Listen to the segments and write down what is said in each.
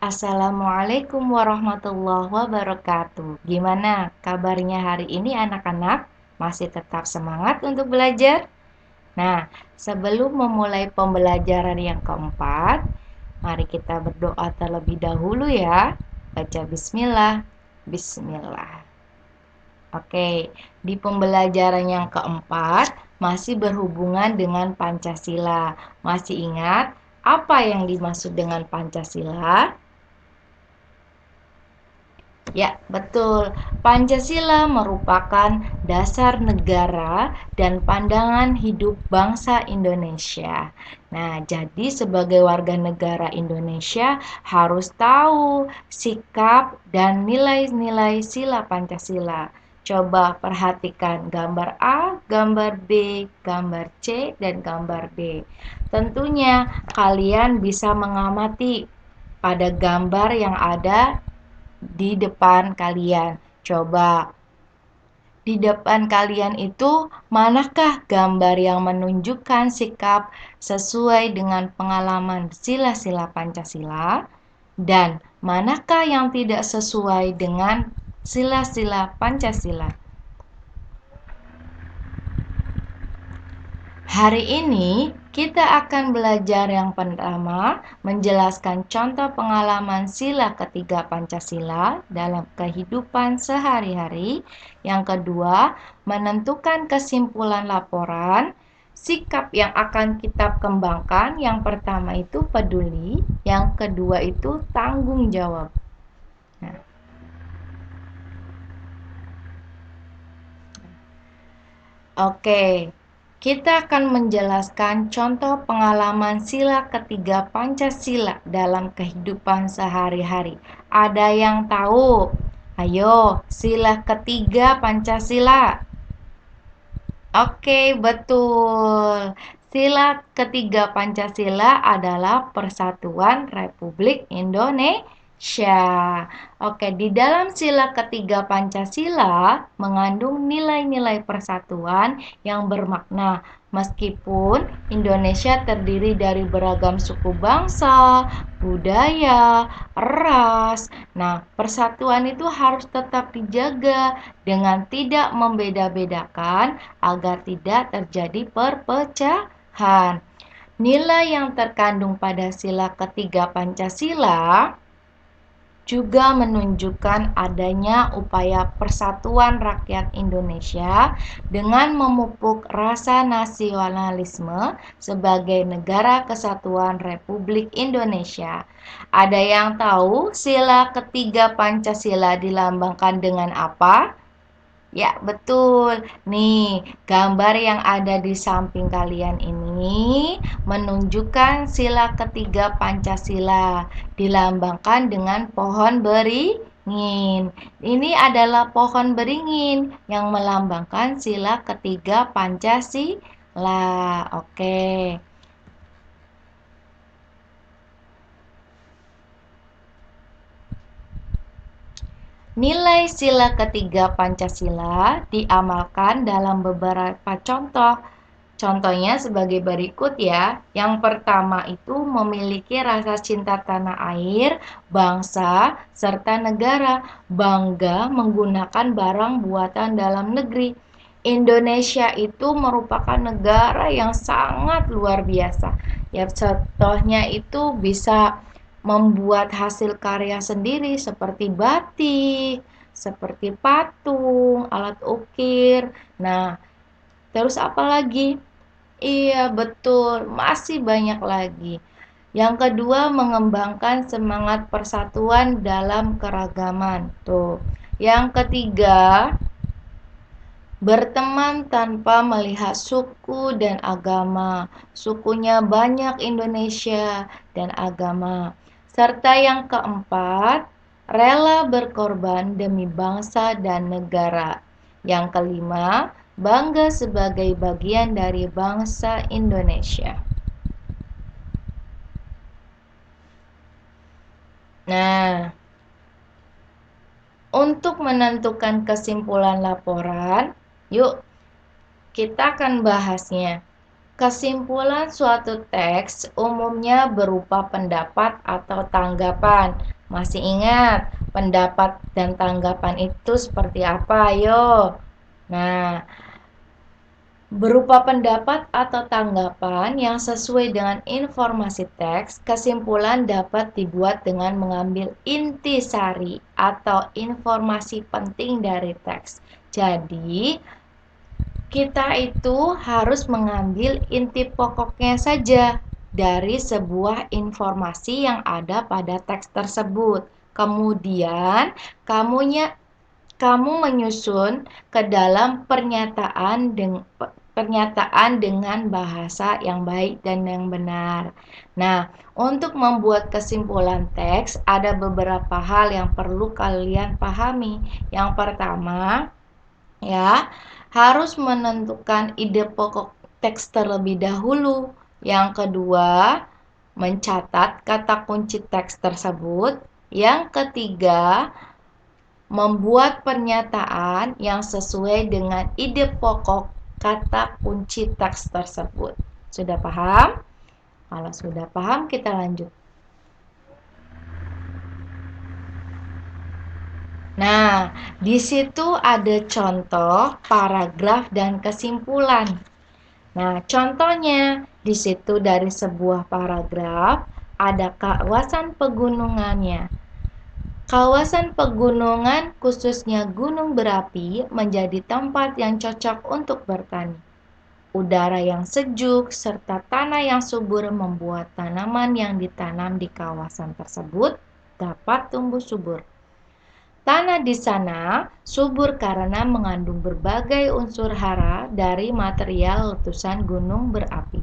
Assalamualaikum warahmatullahi wabarakatuh. Gimana kabarnya hari ini anak-anak? Masih tetap semangat untuk belajar? Nah, sebelum memulai pembelajaran yang keempat, mari kita berdoa terlebih dahulu ya. Baca bismillah. Bismillah. Oke, di pembelajaran yang keempat masih berhubungan dengan Pancasila. Masih ingat apa yang dimaksud dengan Pancasila? Ya, betul. Pancasila merupakan dasar negara dan pandangan hidup bangsa Indonesia. Nah, jadi sebagai warga negara Indonesia harus tahu sikap dan nilai-nilai sila Pancasila. Coba perhatikan gambar A, gambar B, gambar C, dan gambar D. Tentunya kalian bisa mengamati pada gambar yang ada di depan kalian. Coba di depan kalian itu manakah gambar yang menunjukkan sikap sesuai dengan pengalaman sila-sila Pancasila dan manakah yang tidak sesuai dengan sila-sila Pancasila? Hari ini kita akan belajar yang pertama menjelaskan contoh pengalaman sila ketiga Pancasila dalam kehidupan sehari-hari. Yang kedua, menentukan kesimpulan laporan, sikap yang akan kita kembangkan. Yang pertama itu peduli, yang kedua itu tanggung jawab. Nah, oke, kita akan menjelaskan contoh pengalaman sila ketiga Pancasila dalam kehidupan sehari-hari. Ada yang tahu? Ayo, sila ketiga Pancasila. Oke, betul. Sila ketiga Pancasila adalah Persatuan Republik Indonesia. Oke, di dalam sila ketiga Pancasila mengandung nilai-nilai persatuan yang bermakna. Meskipun Indonesia terdiri dari beragam suku bangsa, budaya, ras. Nah, persatuan itu harus tetap dijaga dengan tidak membeda-bedakan agar tidak terjadi perpecahan. Nilai yang terkandung pada sila ketiga Pancasila juga menunjukkan adanya upaya persatuan rakyat Indonesia dengan memupuk rasa nasionalisme sebagai negara kesatuan Republik Indonesia. Ada yang tahu sila ketiga Pancasila dilambangkan dengan apa? Ya, betul. Nih, gambar yang ada di samping kalian ini menunjukkan sila ketiga Pancasila, dilambangkan dengan pohon beringin. Ini adalah pohon beringin yang melambangkan sila ketiga Pancasila. Oke. Nilai sila ketiga Pancasila diamalkan dalam beberapa contoh. Contohnya sebagai berikut ya. Yang pertama itu memiliki rasa cinta tanah air, bangsa, serta negara. Bangga menggunakan barang buatan dalam negeri. Indonesia itu merupakan negara yang sangat luar biasa. Ya, contohnya itu bisa membuat hasil karya sendiri seperti batik, seperti patung, alat ukir. Nah, terus apa lagi? Iya, betul. Masih banyak lagi. Yang kedua, mengembangkan semangat persatuan dalam keragaman. Tuh. Yang ketiga, berteman tanpa melihat suku dan agama. Sukunya banyak Indonesia dan agama. Serta yang keempat, rela berkorban demi bangsa dan negara. Yang kelima, bangga sebagai bagian dari bangsa Indonesia. Nah, untuk menentukan kesimpulan laporan, yuk kita akan bahasnya. Kesimpulan suatu teks umumnya berupa pendapat atau tanggapan. Masih ingat pendapat dan tanggapan itu seperti apa? Ayo. Nah, berupa pendapat atau tanggapan yang sesuai dengan informasi teks, kesimpulan dapat dibuat dengan mengambil intisari atau informasi penting dari teks. Jadi, kita itu harus mengambil inti pokoknya saja dari sebuah informasi yang ada pada teks tersebut. Kemudian, kamu menyusun ke dalam pernyataan dengan bahasa yang baik dan yang benar. Nah, untuk membuat kesimpulan teks, ada beberapa hal yang perlu kalian pahami. Yang pertama, ya, harus menentukan ide pokok teks terlebih dahulu. Yang kedua, mencatat kata kunci teks tersebut. Yang ketiga, membuat pernyataan yang sesuai dengan ide pokok kata kunci teks tersebut. Sudah paham? Kalau sudah paham, kita lanjut. Nah, di situ ada contoh, paragraf, dan kesimpulan. Nah, contohnya di situ dari sebuah paragraf ada kawasan pegunungannya. Kawasan pegunungan, khususnya gunung berapi, menjadi tempat yang cocok untuk bertani. Udara yang sejuk serta tanah yang subur membuat tanaman yang ditanam di kawasan tersebut dapat tumbuh subur. Tanah di sana subur karena mengandung berbagai unsur hara dari material letusan gunung berapi.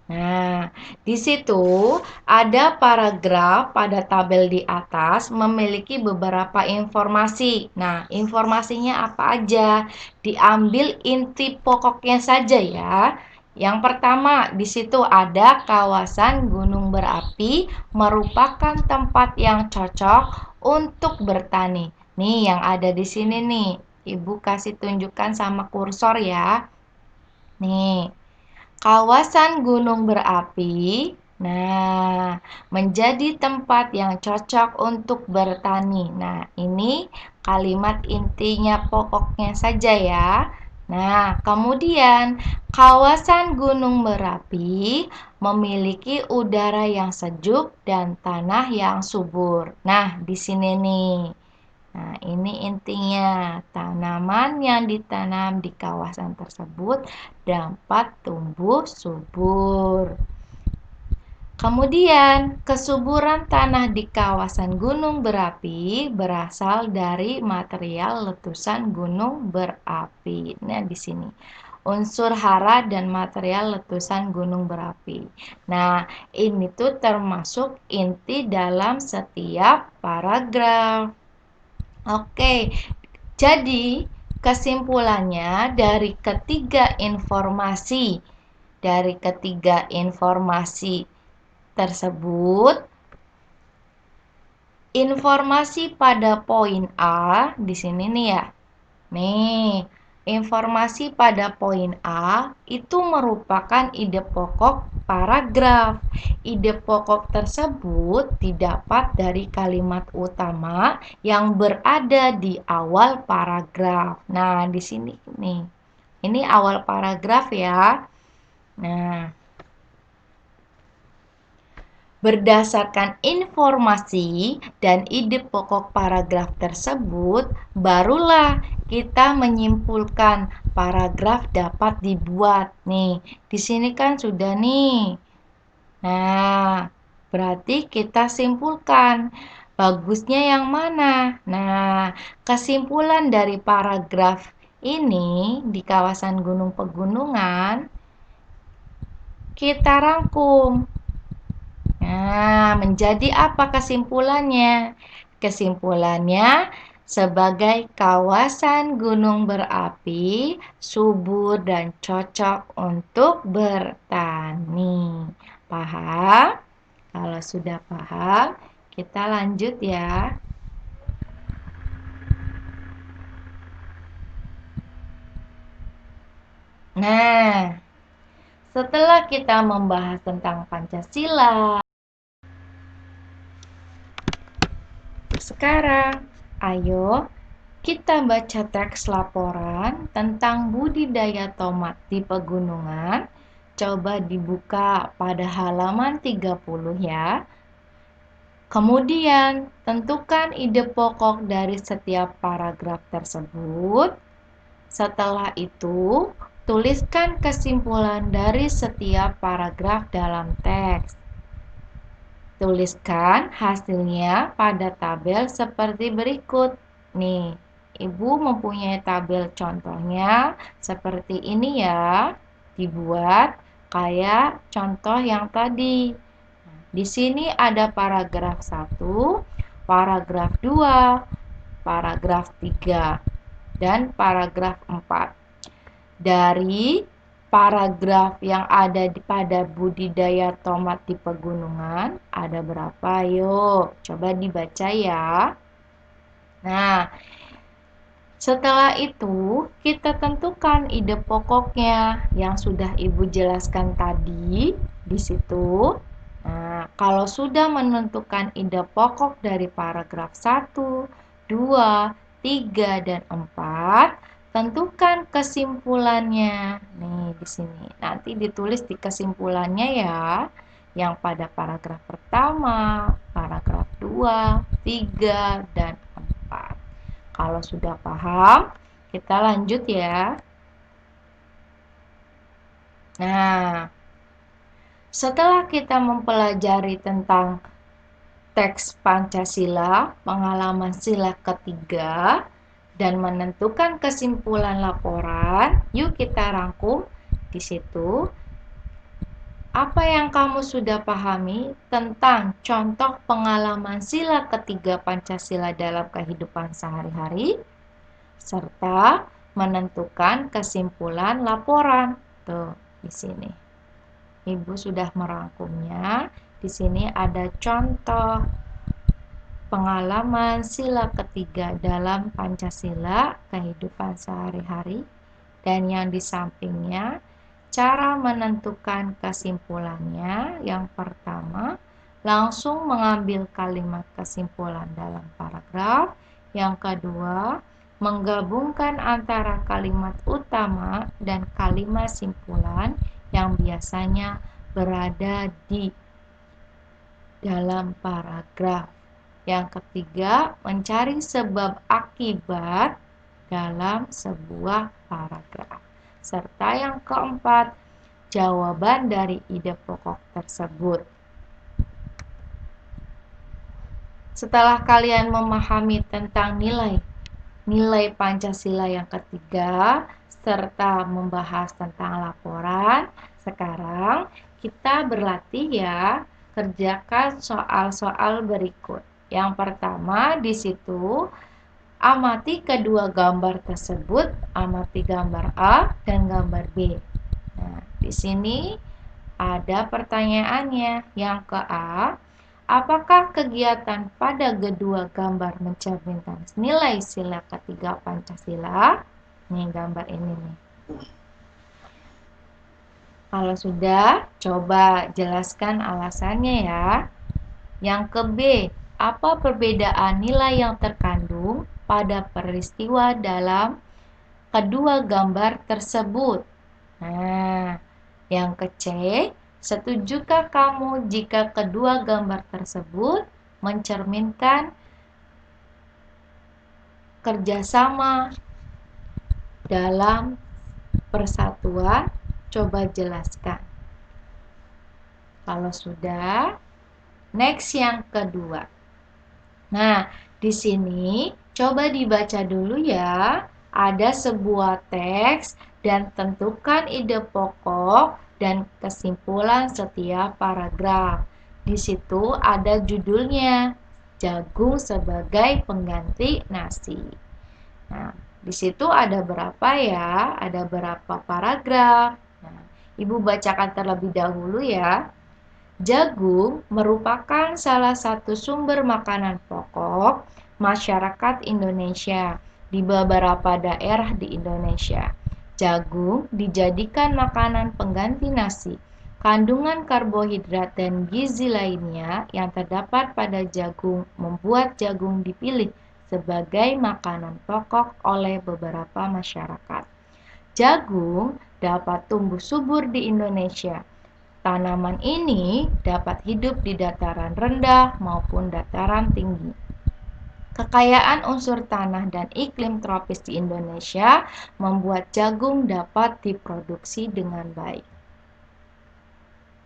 Nah, di situ ada paragraf pada tabel di atas memiliki beberapa informasi. Nah, informasinya apa aja? Diambil inti pokoknya saja ya. Yang pertama, di situ ada kawasan gunung berapi merupakan tempat yang cocok untuk bertani. Nih, yang ada di sini nih. Ibu kasih tunjukkan sama kursor ya. Nih. Kawasan gunung berapi, nah, menjadi tempat yang cocok untuk bertani. Nah, ini kalimat intinya pokoknya saja ya. Nah, kemudian kawasan gunung berapi memiliki udara yang sejuk dan tanah yang subur. Nah, di sini nih. Nah, ini intinya. Tanaman yang ditanam di kawasan tersebut dapat tumbuh subur. Kemudian, kesuburan tanah di kawasan gunung berapi berasal dari material letusan gunung berapi. Nah, di sini unsur hara dan material letusan gunung berapi. Nah, ini tuh termasuk inti dalam setiap paragraf. Oke, jadi kesimpulannya dari ketiga informasi tersebut, informasi pada poin A di sini nih ya. Nih, informasi pada poin A itu merupakan ide pokok paragraf. Ide pokok tersebut didapat dari kalimat utama yang berada di awal paragraf. Nah, di sini nih. Ini awal paragraf ya. Nah, berdasarkan informasi dan ide pokok paragraf tersebut, barulah kita menyimpulkan paragraf dapat dibuat. Nih, di sini kan sudah nih. Nah, berarti kita simpulkan bagusnya yang mana. Nah, kesimpulan dari paragraf ini di kawasan gunung pegunungan kita rangkum. Nah, menjadi apa kesimpulannya? Kesimpulannya, sebagai kawasan gunung berapi, subur dan cocok untuk bertani. Paham? Kalau sudah paham, kita lanjut ya. Nah, setelah kita membahas tentang Pancasila. Sekarang, ayo kita baca teks laporan tentang budidaya tomat di pegunungan. Coba dibuka pada halaman 30 ya. Kemudian, tentukan ide pokok dari setiap paragraf tersebut. Setelah itu, tuliskan kesimpulan dari setiap paragraf dalam teks. Tuliskan hasilnya pada tabel seperti berikut. Nih, Ibu mempunyai tabel contohnya seperti ini ya. Dibuat kayak contoh yang tadi. Di sini ada paragraf 1, paragraf 2, paragraf 3, dan paragraf 4. Dari paragraf yang ada pada budidaya tomat di pegunungan ada berapa? Yuk, coba dibaca ya. Nah, setelah itu kita tentukan ide pokoknya yang sudah Ibu jelaskan tadi di situ. Nah, kalau sudah menentukan ide pokok dari paragraf 1, 2, 3, dan 4, tentukan kesimpulannya. Nih, di sini. Nanti ditulis di kesimpulannya ya. Yang pada paragraf pertama, paragraf 2, 3, dan 4. Kalau sudah paham, kita lanjut ya. Nah, setelah kita mempelajari tentang teks Pancasila, pengalaman sila ketiga, dan menentukan kesimpulan laporan, yuk kita rangkum di situ. Apa yang kamu sudah pahami tentang contoh pengalaman sila ketiga Pancasila dalam kehidupan sehari-hari, serta menentukan kesimpulan laporan. Tuh, di sini. Ibu sudah merangkumnya. Di sini ada contoh pengalaman sila ketiga dalam Pancasila kehidupan sehari-hari, dan yang di sampingnya cara menentukan kesimpulannya. Yang pertama, langsung mengambil kalimat kesimpulan dalam paragraf. Yang kedua, menggabungkan antara kalimat utama dan kalimat simpulan yang biasanya berada di dalam paragraf. Yang ketiga, mencari sebab akibat dalam sebuah paragraf. Serta yang keempat, jawaban dari ide pokok tersebut. Setelah kalian memahami tentang nilai Pancasila yang ketiga, serta membahas tentang laporan, sekarang kita berlatih ya, kerjakan soal-soal berikut. Yang pertama di situ, amati kedua gambar tersebut, amati gambar A dan gambar B. Nah, di sini ada pertanyaannya. Yang ke A, apakah kegiatan pada kedua gambar mencerminkan nilai sila ketiga Pancasila? Nih gambar ini nih. Kalau sudah, coba jelaskan alasannya ya. Yang ke B, apa perbedaan nilai yang terkandung pada peristiwa dalam kedua gambar tersebut? Nah, yang ke C, setujukah kamu jika kedua gambar tersebut mencerminkan kerjasama dalam persatuan? Coba jelaskan. Kalau sudah, next yang kedua. Nah, di sini coba dibaca dulu ya. Ada sebuah teks dan tentukan ide pokok dan kesimpulan setiap paragraf. Di situ ada judulnya, jagung sebagai pengganti nasi. Nah, di situ ada berapa ya? Ada berapa paragraf? Nah, Ibu bacakan terlebih dahulu ya. Jagung merupakan salah satu sumber makanan pokok masyarakat Indonesia di beberapa daerah di Indonesia. Jagung dijadikan makanan pengganti nasi Kandungan karbohidrat dan gizi lainnya yang terdapat pada jagung membuat jagung dipilih sebagai makanan pokok oleh beberapa masyarakat. Jagung dapat tumbuh subur di Indonesia. Tanaman ini dapat hidup di dataran rendah maupun dataran tinggi. Kekayaan unsur tanah dan iklim tropis di Indonesia membuat jagung dapat diproduksi dengan baik.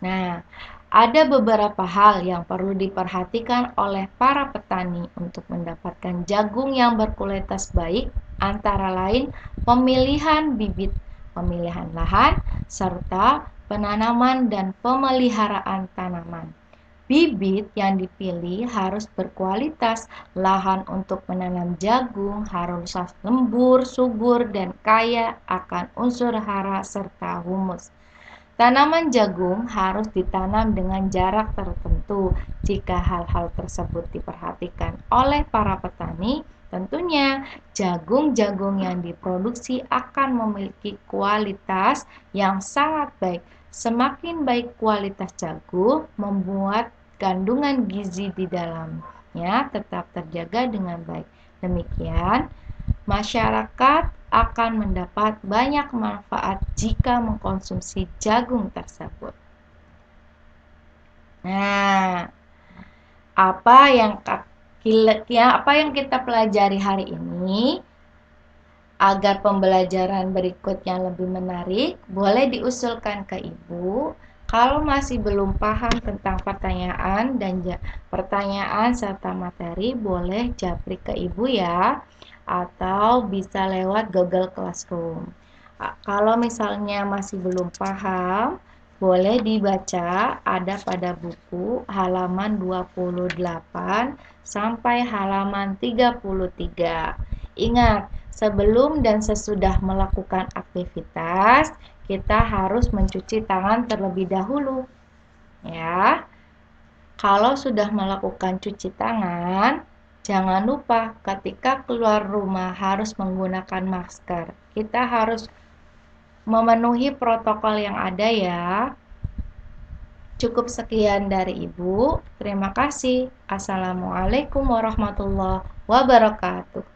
Nah, ada beberapa hal yang perlu diperhatikan oleh para petani untuk mendapatkan jagung yang berkualitas baik, antara lain pemilihan bibit, pemilihan lahan, serta penanaman dan pemeliharaan tanaman. Bibit yang dipilih harus berkualitas, lahan untuk menanam jagung harus lembur, subur, dan kaya akan unsur hara serta humus. Tanaman jagung harus ditanam dengan jarak tertentu. Jika hal-hal tersebut diperhatikan oleh para petani, tentunya jagung-jagung yang diproduksi akan memiliki kualitas yang sangat baik. Semakin baik kualitas jagung, membuat kandungan gizi di dalamnya tetap terjaga dengan baik. Demikian, masyarakat akan mendapat banyak manfaat jika mengkonsumsi jagung tersebut. Nah, apa yang kita pelajari hari ini? Agar pembelajaran berikutnya lebih menarik, boleh diusulkan ke Ibu. Kalau masih belum paham tentang pertanyaan serta materi, boleh japri ke Ibu ya, atau bisa lewat Google Classroom. Kalau misalnya masih belum paham, boleh dibaca, ada pada buku halaman 28 sampai halaman 33. Ingat, sebelum dan sesudah melakukan aktivitas, kita harus mencuci tangan terlebih dahulu. Ya. Kalau sudah melakukan cuci tangan, jangan lupa ketika keluar rumah harus menggunakan masker. Kita harus memenuhi protokol yang ada ya. Cukup sekian dari Ibu. Terima kasih. Assalamualaikum warahmatullahi wabarakatuh.